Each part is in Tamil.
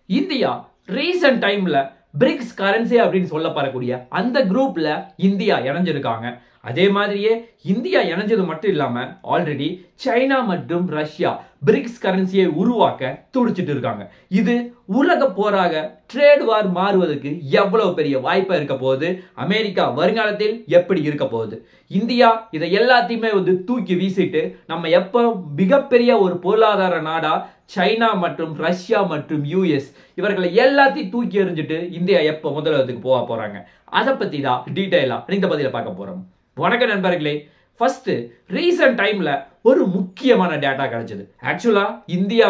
இந்தியா ரீசன்ட் டைம்ல பிரிக்ஸ் கரன்சி அப்படின்னு சொல்லப்படக்கூடிய அந்த குரூப்ல இந்தியா இணைஞ்சிருக்காங்க. அதே மாதிரியே இந்தியா இணைஞ்சது மட்டும் இல்லாம ஆல்ரெடி சைனா மற்றும் ரஷ்யா பிரிக்ஸ் கரன்சியை உருவாக்க துடிச்சிட்டு இருக்காங்க. இது உலக போராக ட்ரேட் வார் மாறுவதற்கு எவ்வளவு பெரிய வாய்ப்பா இருக்க போகுது, அமெரிக்கா வருங்காலத்தில் எப்படி இருக்க போகுது, இந்தியா இதை எல்லாத்தையுமே தூக்கி வீசிட்டு நம்ம எப்போ மிகப்பெரிய ஒரு பொருளாதார நாடா சைனா மற்றும் ரஷ்யா மற்றும் யூஎஸ் இவர்களை எல்லாத்தையும் தூக்கி எறிஞ்சிட்டு இந்தியா எப்போ முதலிடத்துக்கு போக போறாங்க, அதை பத்தி தான் டீடைலா இந்த பதில பார்க்க போறோம். வணக்கம் நண்பர்களே. ஃபர்ஸ்ட் ரீசன்ட் டைம்ல ஒரு முக்கியமான டேட்டா கிடைச்சது. ஆக்சுவலா இந்தியா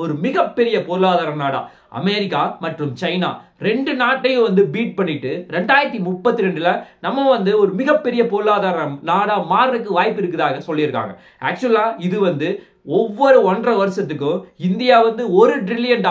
ஒரு மிகப்பெரிய பொருளாதார நாடா அமெரிக்கா மற்றும் சைனா ரெண்டு நாட்டையும் பீட் பண்ணிட்டு 2032ல நம்ம ஒரு மிகப்பெரிய பொருளாதார நாடா மாறுறதுக்கு வாய்ப்பு இருக்குதாக சொல்லியிருக்காங்க. ஆக்சுவலா இது ஒவ்வொரு 1.5 வருஷத்துக்கும் இந்தியா $1 ட்ரில்லியன்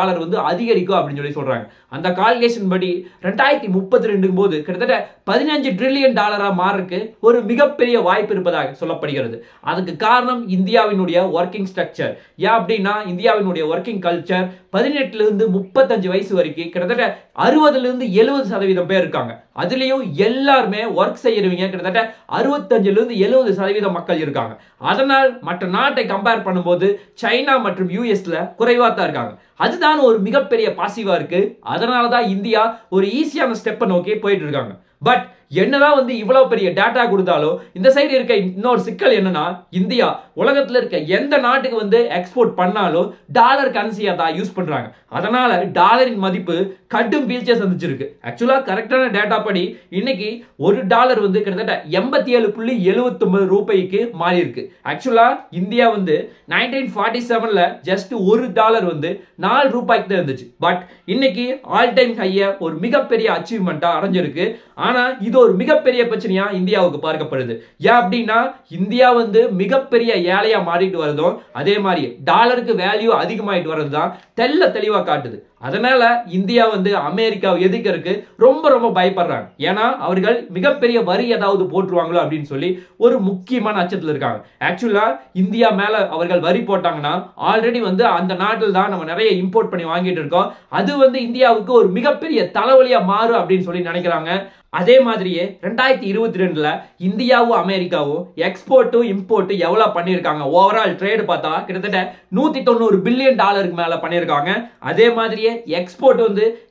அதிகரிக்கும் அப்படின்னு சொல்லி சொல்றாங்க. அந்த கால்குலேஷன் படி 2032 போது கிட்டத்தட்ட $15 ட்ரில்லியன் மாறக்கு ஒரு மிகப்பெரிய வாய்ப்பு இருப்பதாக சொல்லப்படுகிறது. அதுக்கு காரணம் இந்தியாவினுடைய ஒர்க்கிங் ஸ்ட்ரக்சர். ஏன் அப்படின்னா இந்தியாவினுடைய ஒர்க்கிங் கல்ச்சர் 18ல இருந்து 35 வயசு வரைக்கும் கிட்டத்தட்ட 60ல இருந்து 70% பேர் இருக்காங்க. அதுலயும் எல்லாருமே ஒர்க் செய்யறவங்க கிட்டத்தட்ட 65ல இருந்து 70% மக்கள் இருக்காங்க. அதனால் மற்ற நாட்டை கம்பேர் பண்ணும்போது சைனா மற்றும் யூஎஸ்ல குறைவா தான் இருக்காங்க. அதுதான் ஒரு மிகப்பெரிய பாசிவா இருக்கு. அதனாலதான் இந்தியா ஒரு ஈஸியான ஸ்டெப்பை நோக்கி போயிட்டு இருக்காங்க. பட் என்னதான் இவ்வளவு பெரிய டேட்டா கொடுத்தாலும் இந்த சைடு இருக்க இன்னொரு சிக்கல் என்னன்னா, இந்தியா உலகத்துல இருக்க எந்த நாட்டுக்கு எக்ஸ்போர்ட் பண்ணாலும் டாலர் கரன்சியா தான் யூஸ் பண்றாங்க. அதனால டாலரின் மதிப்பு கடும் வீழ்ச்சியை சந்திச்சிருக்கு. ஆக்சுவலா கரெக்டான டேட்டா படி இன்னைக்கு ஒரு டாலர் கிட்டத்தட்ட 87.79 ரூபாய்க்கு மாறி இருக்கு. ஆக்சுவலா இந்தியா 1947ல ஜஸ்ட் ஒரு டாலர் $4 ரூபாய்க்கு தான் இருந்துச்சு. பட் இன்னைக்கு ஆல் டைம் ஹைய ஒரு மிகப்பெரிய அச்சீவ்மெண்டா அடைஞ்சிருக்கு. ஆனா இது ஒரு மிகப்பெரிய பிரச்சனையா இந்தியாவுக்கு பார்க்கப்படுது. ஏன் அப்படின்னா இந்தியா மிகப்பெரிய ஏழையா மாறிட்டு வருதும், அதே மாதிரி டாலருக்கு வேல்யூ அதிகமாயிட்டு வர்றதுதான் தெளிவா காட்டுது. அதனால இந்தியா அமெரிக்காவை எதிர்க்கிறதுக்கு ரொம்ப பயப்படுறாங்க. ஏன்னா அவர்கள் மிகப்பெரிய வரி ஏதாவது போட்டுருவாங்களோ அப்படின்னு சொல்லி ஒரு முக்கியமான அச்சத்தில் இருக்காங்க. ஆக்சுவலா இந்தியா மேல அவர்கள் வரி போட்டாங்கன்னா ஆல்ரெடி அந்த நாட்டில் தான் நம்ம நிறைய இம்போர்ட் பண்ணி வாங்கிட்டு இருக்கோம். அது இந்தியாவுக்கு ஒரு மிகப்பெரிய தலைவலியா மாறும் அப்படின்னு சொல்லி நினைக்கிறாங்க. அதே மாதிரியே 2022ல இந்தியாவும் அமெரிக்காவும் எக்ஸ்போர்ட்டும் இம்போர்ட் எவ்வளவு பண்ணிருக்காங்க, ஓவரால் ட்ரேட் பார்த்தா கிட்டத்தட்ட $190 பில்லியன் மேல பண்ணிருக்காங்க. அதே மாதிரியே எக்ஸ்போர்ட்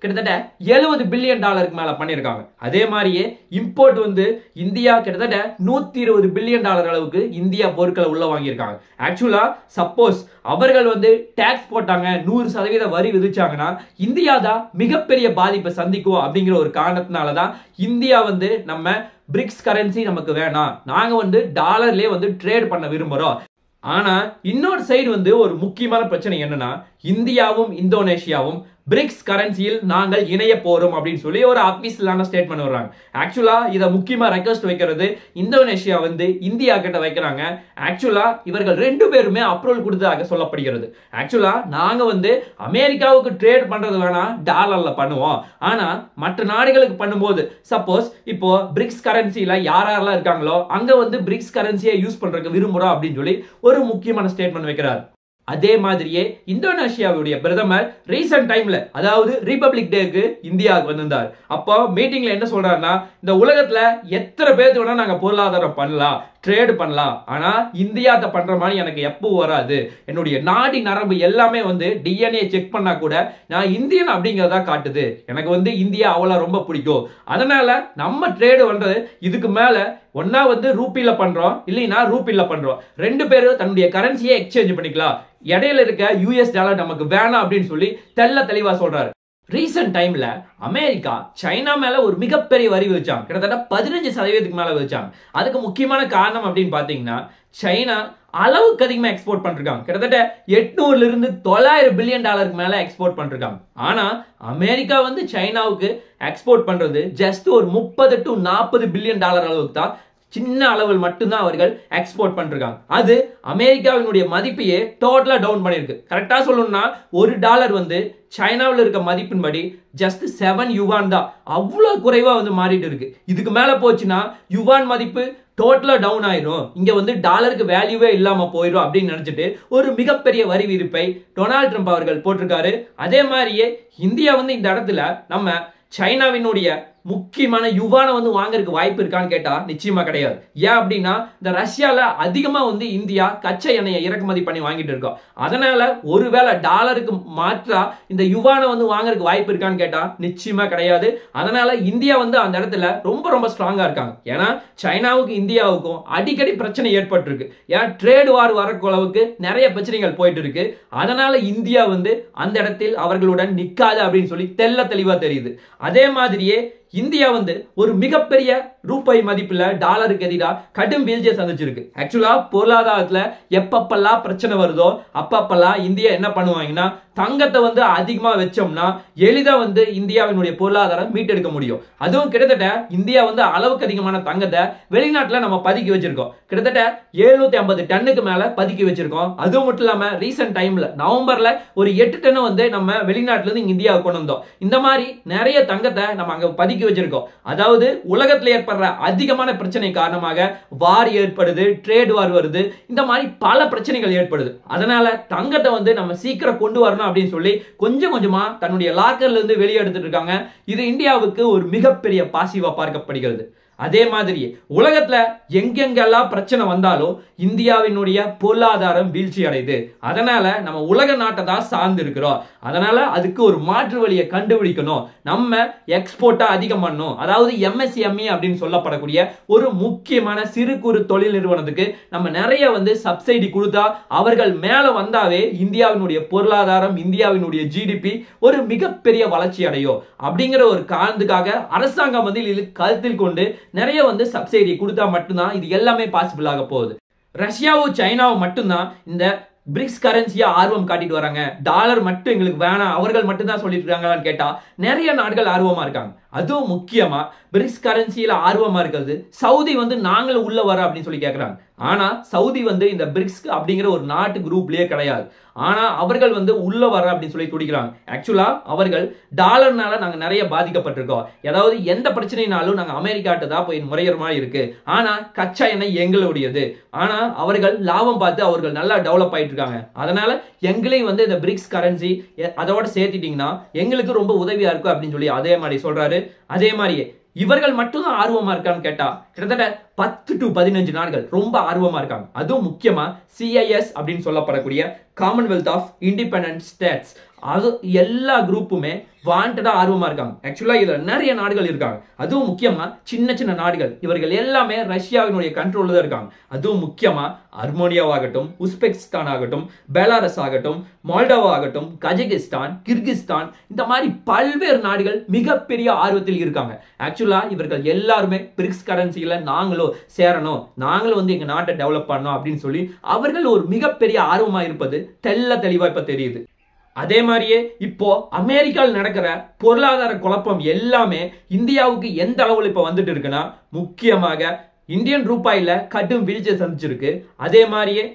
கிட்டத்தட்ட $70 பில்லியன் மேல பண்ணிருக்காங்க. அதே மாதிரியே இம்போர்ட் இந்தியா கிட்டத்தட்ட $120 பில்லியன் அளவுக்கு இந்தியா பொருட்களை உள்ள வாங்கியிருக்காங்க. ஆக்சுவலா சப்போஸ் அவர்கள் டாக்ஸ் போட்டாங்க, 100% வரி விதிச்சாங்கன்னா இந்தியா தான் மிகப்பெரிய பாதிப்பை சந்திக்கும் அப்படிங்கிற ஒரு காரணத்தினாலதான் இந்தியா நம்ம பிரிக்ஸ் கரன்சி நமக்கு வேணாம், நாங்க டாலர்லயே ட்ரேட் பண்ண விரும்புறோம். ஆனா இன்னொரு சைடு ஒரு முக்கியமான பிரச்சனை என்னன்னா, இந்தியாவும் இந்தோனேஷியாவும் பிரிக்ஸ் கரன்சியில் நாங்கள் இணைய போறோம் அப்படின்னு சொல்லி ஒரு ஆபீஷியலான ஸ்டேட்மெண்ட் வர்றாங்க. ஆக்சுவலா இதை முக்கியமா ரெக்வெஸ்ட் வைக்கிறது இந்தோனேஷியா இந்தியா கிட்ட வைக்கிறாங்க. ஆக்சுவலா இவர்கள் ரெண்டு பேருமே அப்ரூவல் கொடுத்ததாக சொல்லப்படுகிறது. ஆக்சுவலா நாங்க அமெரிக்காவுக்கு ட்ரேட் பண்றது வேணா டாலர்ல பண்ணுவோம், ஆனா மற்ற நாடுகளுக்கு பண்ணும்போது சப்போஸ் இப்போ பிரிக்ஸ் கரன்சில யாரெல்லாம் இருக்காங்களோ அங்க பிரிக்ஸ் கரன்சியை யூஸ் பண்றதுக்கு விரும்புறோம் அப்படின்னு சொல்லி ஒரு முக்கியமான ஸ்டேட்மெண்ட் வைக்கிறார். அதே மாதிரியே இந்தோனேஷியாவுடைய பிரதமர் ரீசன்ட் டைம்ல அதாவது ரிபப்ளிக் டேக்கு இந்தியாவுக்கு வந்திருந்தார். அப்போ மீட்டிங்ல என்ன சொல்றாருன்னா, இந்த உலகத்துல எத்தனை பேருக்கு வேணா நாங்க பொருளாதாரம் பண்ணலாம், ட்ரேட் பண்ணலாம், ஆனா இந்தியாத்த பண்ற மாதிரி எனக்கு எப்போ வராது. என்னுடைய நாடி நரம்பு எல்லாமே டிஎன்ஏ செக் பண்ணா கூட நான் இந்தியன் அப்படிங்கறதா காட்டுது. எனக்கு இந்தியா அவ்வளவு ரொம்ப பிடிக்கும். அதனால நம்ம ட்ரேடு பண்றது இதுக்கு மேல ஒன்னா ரூபில பண்றோம், இல்லைன்னா ரூபில பண்றோம், ரெண்டு பேரும் தன்னுடைய கரன்சியை எக்ஸ்சேஞ்ச் பண்ணிக்கலாம், இடையில இருக்க யூஎஸ் டாலர் நமக்கு வேணாம் அப்படின்னு சொல்லி தெளிவா சொல்றாரு. ரீசன்ட் டைம்ல அமெரிக்கா சைனா மேல ஒரு மிகப்பெரிய வரி விதிச்சாங்க. கிட்டத்தட்ட 15% மேல விதிச்சாங்க. அதுக்கு முக்கியமான காரணம் அப்படின்னு பாத்தீங்கன்னா, சைனா அளவுக்கு அதிகமா எக்ஸ்போர்ட் பண்ணிருக்காங்க. கிட்டத்தட்ட 800ல இருந்து 900 பில்லியன் மேல எக்ஸ்போர்ட் பண்ணிருக்காங்க. ஆனா அமெரிக்கா சைனாவுக்கு எக்ஸ்போர்ட் பண்றது ஜஸ்ட் ஒரு 30 to 40 பில்லியன் அளவுக்கு தான், சின்ன அளவில் மட்டும்தான் அவர்கள் எக்ஸ்போர்ட் பண்ணிருக்காங்க. அது அமெரிக்காவினுடைய மதிப்பையே டோட்டலா டவுன் பண்ணிருக்கு. கரெக்டா சொல்லணும்னா ஒரு டாலர் சைனாவில் இருக்க மதிப்பின்படி ஜஸ்ட் 7 யுவான் தான். அவ்வளவு குறைவா மாறிட்டு இருக்கு. இதுக்கு மேல போச்சுன்னா யுவான் மதிப்பு டோட்டலா டவுன் ஆயிரும், இங்க வந்து டாலருக்கு வேல்யூவே இல்லாம போயிடும் அப்படின்னு நினைச்சிட்டு ஒரு மிகப்பெரிய வரி விதிப்பை டொனால்ட் ட்ரம்ப் அவர்கள் போட்டிருக்காரு. அதே மாதிரியே இந்தியா வந்து இந்த இடத்துல நம்ம சைனாவினுடைய முக்கியமான யுவானை வந்து வாங்குறதுக்கு வாய்ப்பு இருக்கான்னு கேட்டா நிச்சயமா கிடையாது. ஏன் அப்படின்னா இந்த ரஷ்யால அதிகமா வந்து இந்தியா கச்சா எண்ணெயை இறக்குமதி பண்ணி வாங்கிட்டு இருக்கோம். அதனால ஒருவேளை டாலருக்கு மாற்றா இந்த யுவானை வந்து வாங்குறதுக்கு வாய்ப்பு இருக்கான்னு கேட்டா நிச்சயமா கிடையாது. அதனால இந்தியா வந்து அந்த இடத்துல ரொம்ப ரொம்ப ஸ்ட்ராங்கா இருக்காங்க. ஏன்னா சைனாவுக்கும் இந்தியாவுக்கும் அடிக்கடி பிரச்சனை ஏற்பட்டு இருக்கு. ஏன் ட்ரேட் வார் வரக்குளவுக்கு நிறைய பிரச்சனைகள் போயிட்டு இருக்கு. அதனால இந்தியா வந்து அந்த இடத்தில் அவர்களுடன் நிக்காது அப்படின்னு சொல்லி தெள்ள தெளிவா தெரியுது. அதே மாதிரியே இந்தியா வந்து ஒரு மிகப்பெரிய ரூபாய் மதிப்புல டாலருக்கு எதிராக கடும் வீழ்ச்சியை சந்திச்சிருக்கு. ஆக்சுவலா பொருளாதாரத்துல எப்பப்பெல்லாம் பிரச்சனை வருதோ அப்பப்பெல்லாம் இந்தியா என்ன பண்ணுவாங்கன்னா தங்கத்தை வந்து அதிகமா வச்சோம்னா எளிதா வந்து இந்தியாவினுடைய பொருளாதாரம் மீட்டெடுக்க முடியும். அதுவும் கிட்டத்தட்ட இந்தியா வந்து அளவுக்கு அதிகமான தங்கத்தை வெளிநாட்டுல நம்ம பதுக்கி வச்சிருக்கோம். கிட்டத்தட்ட 750 டன்னுக்கு மேல பதுக்கி வச்சிருக்கோம். அதுவும் மட்டும் இல்லாம ரீசெண்ட் டைம்ல நவம்பர்ல ஒரு 8 டன் வந்து நம்ம வெளிநாட்டுல இருந்து இந்தியாவுக்கு கொண்டு வந்தோம். இந்த மாதிரி நிறைய தங்கத்தை நம்ம அங்க பதுக்கி வச்சிருக்கோம். அதாவது உலகத்தில் ஏற்படுற அதிகமான பிரச்சனை காரணமாக வார் ஏற்படுது, ட்ரேட் வார் வருது, இந்த மாதிரி பல பிரச்சனைகள் ஏற்படுது. அதனால தங்கத்தை வந்து நம்ம சீக்கிரம் கொண்டு வரணும் அப்படின்னு சொல்லி கொஞ்சம் கொஞ்சமா தன்னுடைய லாக்கர்ல இருந்து வெளியே எடுத்துட்டு இருக்காங்க. இது இந்தியாவுக்கு ஒரு மிகப்பெரிய பாசிவா பார்க்கப்படுகிறது. அதே மாதிரி உலகத்துல எங்கெங்கெல்லாம் பிரச்சனை வந்தாலும் இந்தியாவினுடைய பொருளாதாரம் வீழ்ச்சி அடையுது. அதனால நம்ம உலக நாட்டை தான் சார்ந்து இருக்கிறோம். அதனால அதுக்கு ஒரு மாற்று வழியை கண்டுபிடிக்கணும். நம்ம எக்ஸ்போர்ட்டா அதிகம் பண்ணணும். அதாவது MSME அப்படின்னு சொல்லப்படக்கூடிய ஒரு முக்கியமான சிறு குறு தொழில் நிறுவனத்துக்கு நம்ம நிறைய வந்து சப்சிடி கொடுத்தா அவர்கள் மேல வந்தாவே இந்தியாவினுடைய பொருளாதாரம், இந்தியாவினுடைய GDP ஒரு மிகப்பெரிய வளர்ச்சி அடையும். அப்படிங்கிற ஒரு காரணத்துக்காக அரசாங்கம் வந்து இது கருத்தில் கொண்டு நிறைய வந்து சப்சிடி கொடுத்தா மட்டும்தான் இது எல்லாமே பாசிபிள் ஆக போகுது. ரஷ்யாவும் சைனாவும் மட்டும்தான் இந்த பிரிக்ஸ் கரன்சியா ஆர்வம் காட்டிட்டு வராங்க. டாலர் மட்டும் எங்களுக்கு வேணாம், அவர்கள் மட்டும் தான் சொல்லிட்டு இருக்காங்களான்னு கேட்டா நிறைய நாடுகள் ஆர்வமா இருக்காங்க. அதுவும் முக்கியமா பிரிக்ஸ் கரன்சியில ஆர்வமா இருக்கிறது சவுதி வந்து நாங்களும் உள்ள வர அப்படின்னு சொல்லி கேட்கறாங்க. ஆனா சவுதி வந்து இந்த பிரிக்ஸ் அப்படிங்கிற ஒரு நாட்டு குரூப்லயே கிடையாது. ஆனா அவர்கள் வந்து உள்ள வர அப்படின்னு சொல்லி துடிக்கிறாங்க. ஆக்சுவலா அவர்கள் டாலர்னால நாங்க நிறைய பாதிக்கப்பட்டிருக்கோம். ஏதாவது எந்த பிரச்சனைனாலும் நாங்க அமெரிக்காட்ட தான் போய் முறையிற மாதிரி இருக்கு. ஆனா கச்சா எண்ணெய் எங்களுடையது. ஆனா அவர்கள் லாபம் பார்த்து அவர்கள் நல்லா டெவலப் ஆயிட்டு இருக்காங்க. அதனால எங்களையும் வந்து இந்த பிரிக்ஸ் கரன்சி அதோட சேர்த்திட்டீங்கன்னா எங்களுக்கு ரொம்ப உதவியா இருக்கும் அப்படின்னு சொல்லி அதே மாதிரி சொல்றாரு. அதே மாதிரியே இவர்கள் மட்டும்தான் ஆர்வமா இருக்கான்னு கேட்டா கிட்டத்தட்ட 10 to 15 நாடுகள் ரொம்ப ஆர்வமா இருக்காங்க. அதுவும் முக்கியமா CIS அப்படின்னு சொல்லப்படக்கூடிய காமன்வெல்த் ஆஃப் இண்டிபெண்டன்ட் ஸ்டேட்ஸ், அது எல்லா குரூப்புமே வாண்டடா ஆர்வமா இருக்காங்க. ஆக்சுவலா இதுல நிறைய நாடுகள் இருக்காங்க. அதுவும் முக்கியமா சின்ன சின்ன நாடுகள், இவர்கள் எல்லாமே ரஷ்யாவினுடைய கண்ட்ரோல்ல தான் இருக்காங்க. அதுவும் முக்கியமா அர்மோனியாவாகட்டும், உஸ்பெகிஸ்தான் ஆகட்டும், பெலாரஸ் ஆகட்டும், மால்டோவா ஆகட்டும், கஜகிஸ்தான், கிர்கிஸ்தான், இந்த மாதிரி பல்வேறு நாடுகள் மிகப்பெரிய ஆர்வத்தில் இருக்காங்க. ஆக்சுவலா இவர்கள் எல்லாருமே பிரிக்ஸ் கரன்சியில நாங்களும் சேரணும், நாங்களும் வந்து எங்க நாட்டை டெவலப் பண்ணணும் அப்படின்னு சொல்லி அவர்கள் ஒரு மிகப்பெரிய ஆர்வமா இருப்பது தெள்ள தெளிவா இப்ப தெரியுது. அதே மாதிரியே இப்போ அமெரிக்காவில் நடக்கிற பொருளாதார குழப்பம் எல்லாமே இந்தியாவுக்கு எந்த அளவில் இப்ப வந்துட்டு இருக்குன்னா முக்கியமாக இந்தியன் ரூபாயில கடும் வீழ்ச்சியை சந்திச்சிருக்கு. அதே மாதிரியே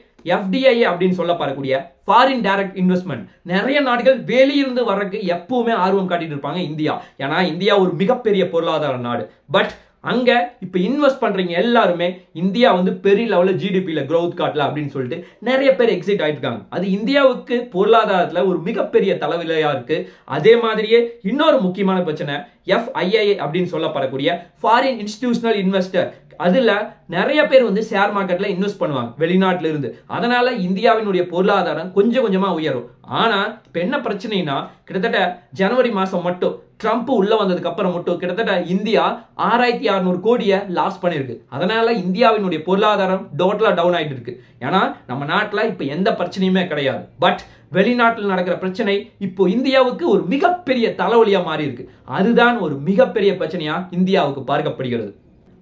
FDI அப்படின்னு சொல்லப்படக்கூடிய ஃபாரின் டைரக்ட் இன்வெஸ்ட்மெண்ட், நிறைய நாடுகள் வெளியிருந்து வர்றதுக்கு எப்பவுமே ஆர்வம் காட்டிட்டு இருப்பாங்க இந்தியா. ஏன்னா இந்தியா ஒரு மிகப்பெரிய பொருளாதார நாடு. பட் அங்க இப்ப இன்வெஸ்ட் பண்றீங்க எல்லாருமே இந்தியா வந்து பெரிய லெவல்ல GDPல growth காட்டல அப்படின்னு சொல்லிட்டு நிறைய பேர் எக்ஸிட் ஆயிட்டு இருக்காங்க. அது இந்தியாவுக்கு பொருளாதாரத்துல ஒரு மிகப்பெரிய தலைவிலையா இருக்கு. அதே மாதிரியே இன்னொரு முக்கியமான பிரச்சனை FII அப்படின்னு சொல்லப்படக்கூடிய ஃபாரின் இன்ஸ்டிடியூஷனல் இன்வெஸ்டர், அதுல நிறைய பேர் வந்து ஷேர் மார்க்கெட்ல இன்வெஸ்ட் பண்ணுவாங்க வெளிநாட்டுல இருந்து. அதனால இந்தியாவினுடைய பொருளாதாரம் கொஞ்சம் கொஞ்சமா உயரும். ஆனா இப்ப என்ன பிரச்சனைனா கிட்டத்தட்ட ஜனவரி மாசம் மட்டும் ட்ரம்ப் உள்ள வந்ததுக்கு அப்புறம் மட்டும் கிட்டத்தட்ட இந்தியா 6600 கோடியை லாஸ் பண்ணிருக்கு. அதனால இந்தியாவினுடைய பொருளாதாரம் டோட்டலா டவுன் ஆயிட்டு இருக்கு. ஏன்னா நம்ம நாட்டுல இப்ப எந்த பிரச்சனையுமே கிடையாது. பட் வெளிநாட்டில் நடக்கிற பிரச்சனை இப்போ இந்தியாவுக்கு ஒரு மிகப்பெரிய தலைவலியா மாறி இருக்கு. அதுதான் ஒரு மிகப்பெரிய பிரச்சனையா இந்தியாவுக்கு பார்க்கப்படுகிறது.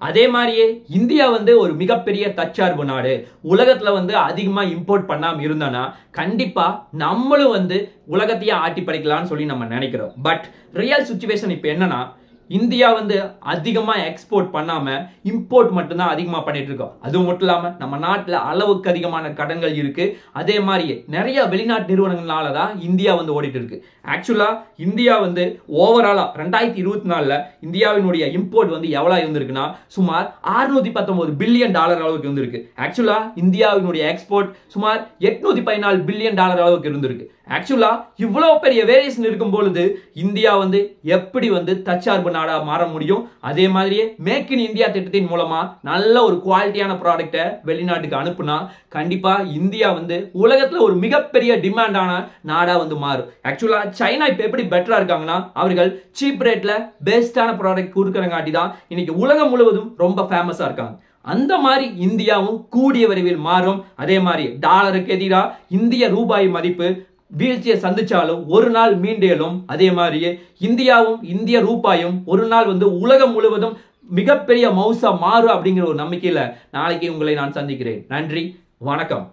அதே மாதிரியே இந்தியா வந்து ஒரு மிகப்பெரிய தற்சார்பு நாடு. உலகத்துல வந்து அதிகமா இம்போர்ட் பண்ணாம இருந்தானா கண்டிப்பா நம்மளும் வந்து உலகத்தையே ஆட்டி படைக்கலாம்னு சொல்லி நம்ம நினைக்கிறோம். பட் ரியல் சிச்சுவேஷன் இப்ப என்னன்னா இந்தியா வந்து அதிகமா எக்ஸ்போர்ட் பண்ணாம இம்போர்ட் மட்டும்தான் அதிகமா பண்ணிட்டு இருக்கோம். அது மட்டும் இல்லாம நம்ம நாட்டுல அளவுக்கு அதிகமான கடன்கள் இருக்கு. அதே மாதிரியே நிறைய வெளிநாட்டு நிறுவனங்களால தான் இந்தியா வந்து ஓடிட்டு இருக்கு. ஆக்சுவலா இந்தியா வந்து ஓவராலா 2024ல இந்தியாவினுடைய இம்போர்ட் வந்து எவ்வளவு இருந்திருக்குன்னா சுமார் 619 பில்லியன் டாலர் அளவுக்கு இருந்திருக்கு. ஆக்சுவலா இந்தியாவினுடைய எக்ஸ்போர்ட் சுமார் 814 பில்லியன் டாலர் அளவுக்கு இருந்திருக்கு. ஆக்சுவலா இவ்வளவு பெரிய வேரியேஷன் இருக்கும் பொழுது இந்தியா வந்து எப்படி வந்து தற்சார்பு நாடா மாற முடியும்? அதே மாதிரியே மேக் இன் இந்தியா திட்டத்தின் மூலமா நல்ல ஒரு குவாலிட்டியான ப்ராடக்ட்டை வெளிநாட்டுக்கு அனுப்புனா கண்டிப்பா இந்தியா வந்து உலகத்துல ஒரு மிகப்பெரிய டிமாண்டான நாடா வந்து மாறும். ஆக்சுவலா சைனா இப்ப எப்படி பெட்டரா இருக்காங்கன்னா அவர்கள் சீப் ரேட்ல பெஸ்டான ப்ராடக்ட் கொடுக்கறங்காட்டி தான் இன்னைக்கு உலகம் முழுவதும் ரொம்ப ஃபேமஸா இருக்காங்க. அந்த மாதிரி இந்தியாவும் கூடிய விரைவில் மாறும். அதே மாதிரி டாலருக்கு எதிராக இந்திய ரூபாய் மதிப்பு வீழ்ச்சியை சந்திச்சாலும் ஒரு நாள் மீண்டேலும். அதே மாதிரியே இந்தியாவும் இந்திய ரூபாயும் ஒரு நாள் வந்து உலகம் முழுவதும் மிகப்பெரிய மவுசா மாறும் அப்படிங்கிற ஒரு நம்பிக்கையில நாளைக்கு உங்களை நான் சந்திக்கிறேன். நன்றி, வணக்கம்.